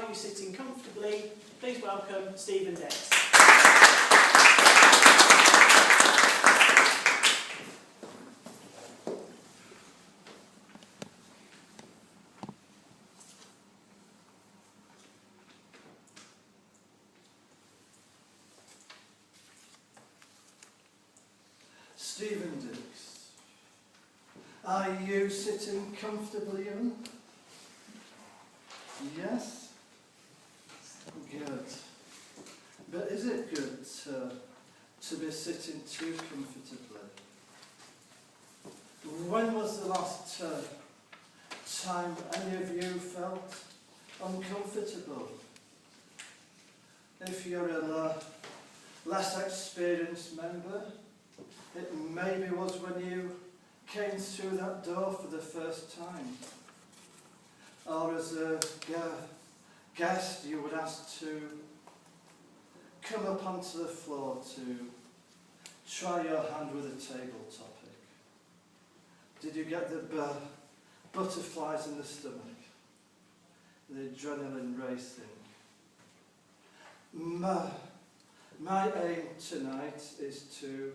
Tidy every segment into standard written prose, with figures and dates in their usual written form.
you sitting comfortably? Please welcome Steve and Dix. Steve and Dix, are you sitting comfortably in? Yes? Good. But is it good to be sitting too comfortably? When was the last time any of you felt uncomfortable? If you're a less experienced member, it maybe was when you came through that door for the first time. Or as a guest, you were asked to come up onto the floor to try your hand with a table topic. Did you get the butterflies in the stomach? The adrenaline racing? My aim tonight is to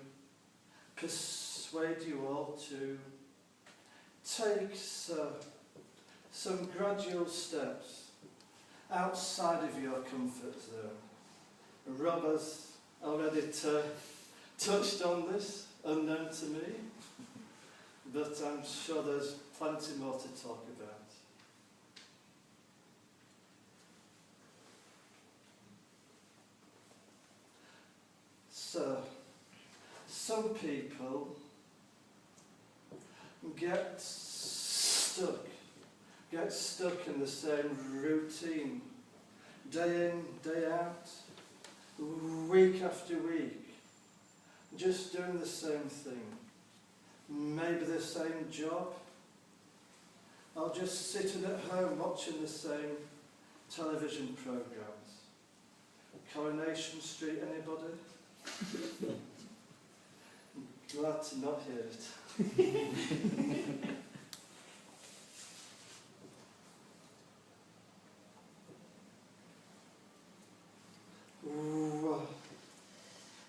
persuade you all to take some gradual steps outside of your comfort zone. Rob has already touched on this, unknown to me, but I'm sure there's plenty more to talk about. So, some people get stuck in the same routine, day in, day out, week after week, just doing the same thing, maybe the same job, or just sitting at home watching the same television programmes. Coronation Street, anybody? Glad to not hear it.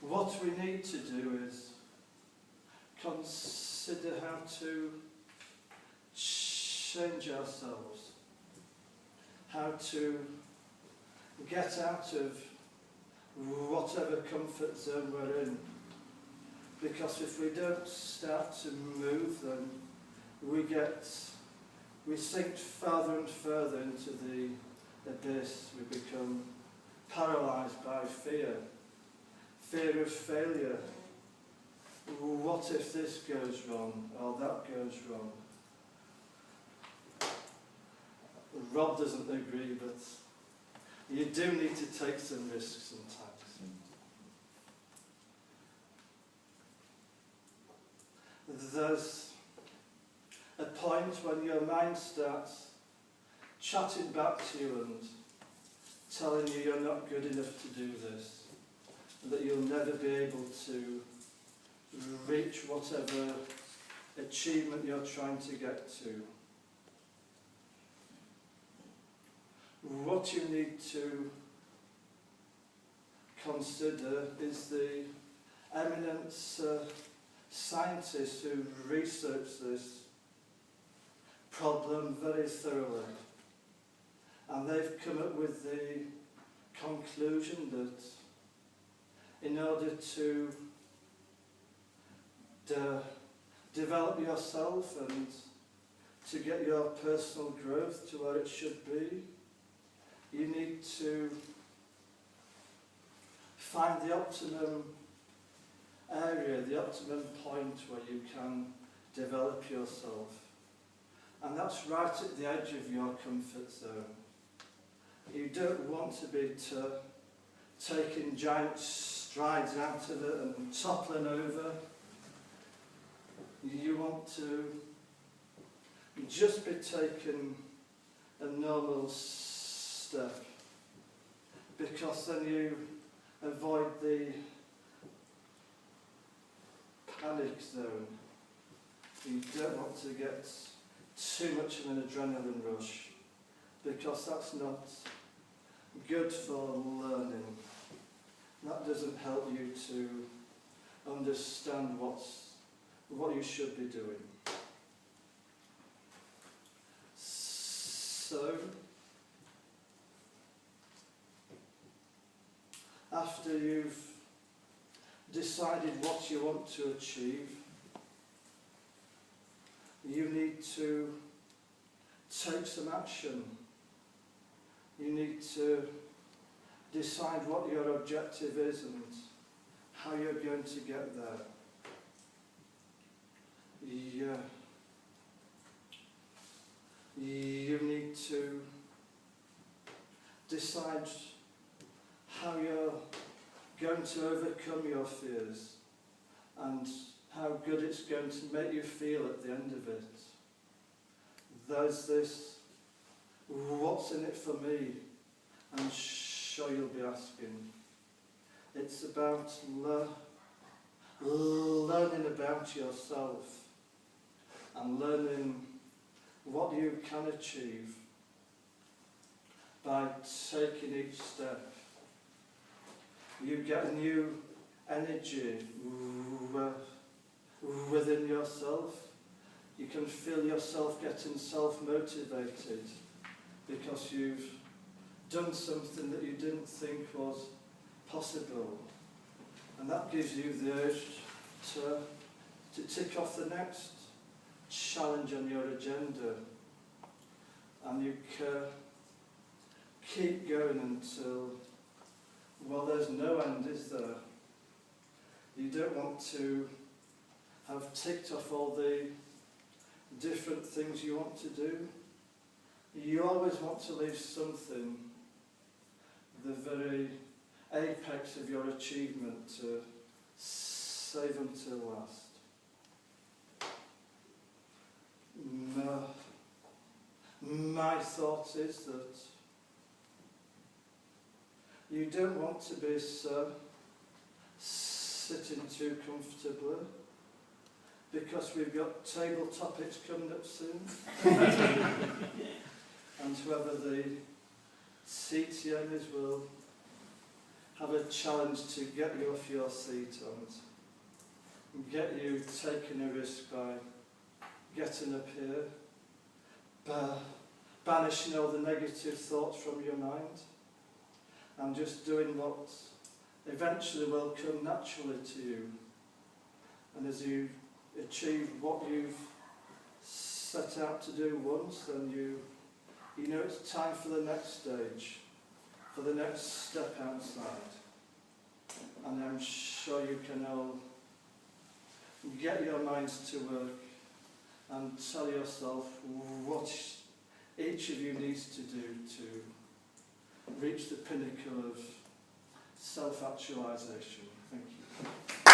What we need to do is consider how to change ourselves, how to get out of whatever comfort zone we're in. Because if we don't start to move, then we sink further and further into the abyss. We become paralysed by fear of failure. What if this goes wrong, or that goes wrong? Rob doesn't agree, but you do need to take some risks sometimes. There's a point when your mind starts chatting back to you and telling you you're not good enough to do this, and that you'll never be able to reach whatever achievement you're trying to get to. What you need to consider is the eminent scientists who researched this problem very thoroughly, and they've come up with the conclusion that in order to develop yourself and to get your personal growth to where it should be, you need to find the optimum area, the optimum point where you can develop yourself. And that's right at the edge of your comfort zone. You don't want to be taking giant strides out of it and toppling over. You want to just be taking a normal step, because then you avoid the panic zone. You don't want to get too much of an adrenaline rush, because that's not good for learning. That doesn't help you to understand what you should be doing. So, after you've decided what you want to achieve, you need to take some action. You need to decide what your objective is and how you're going to get there. You need to decide how you're going to overcome your fears and how good it's going to make you feel at the end of it. There's this, what's in it for me? I'm sure you'll be asking. It's about learning about yourself and learning what you can achieve by taking each step. You get a new energy within yourself. You can feel yourself getting self-motivated because you've done something that you didn't think was possible. And that gives you the urge to tick off the next challenge on your agenda. And you keep going until, well, there's no end, is there? You don't want to have ticked off all the different things you want to do. You always want to leave something, the very apex of your achievement, to save until last. My thought is that you don't want to be sitting too comfortably, because we've got table topics coming up soon. And whoever the CTM is will have a challenge to get you off your seat and get you taking a risk by getting up here, banishing all the negative thoughts from your mind, and just doing what eventually will come naturally to you. And as you achieve what you've set out to do once, then you know it's time for the next stage, for the next step outside. And I'm sure you can all get your minds to work and tell yourself what each of you needs to do to reach the pinnacle of self-actualization. Thank you.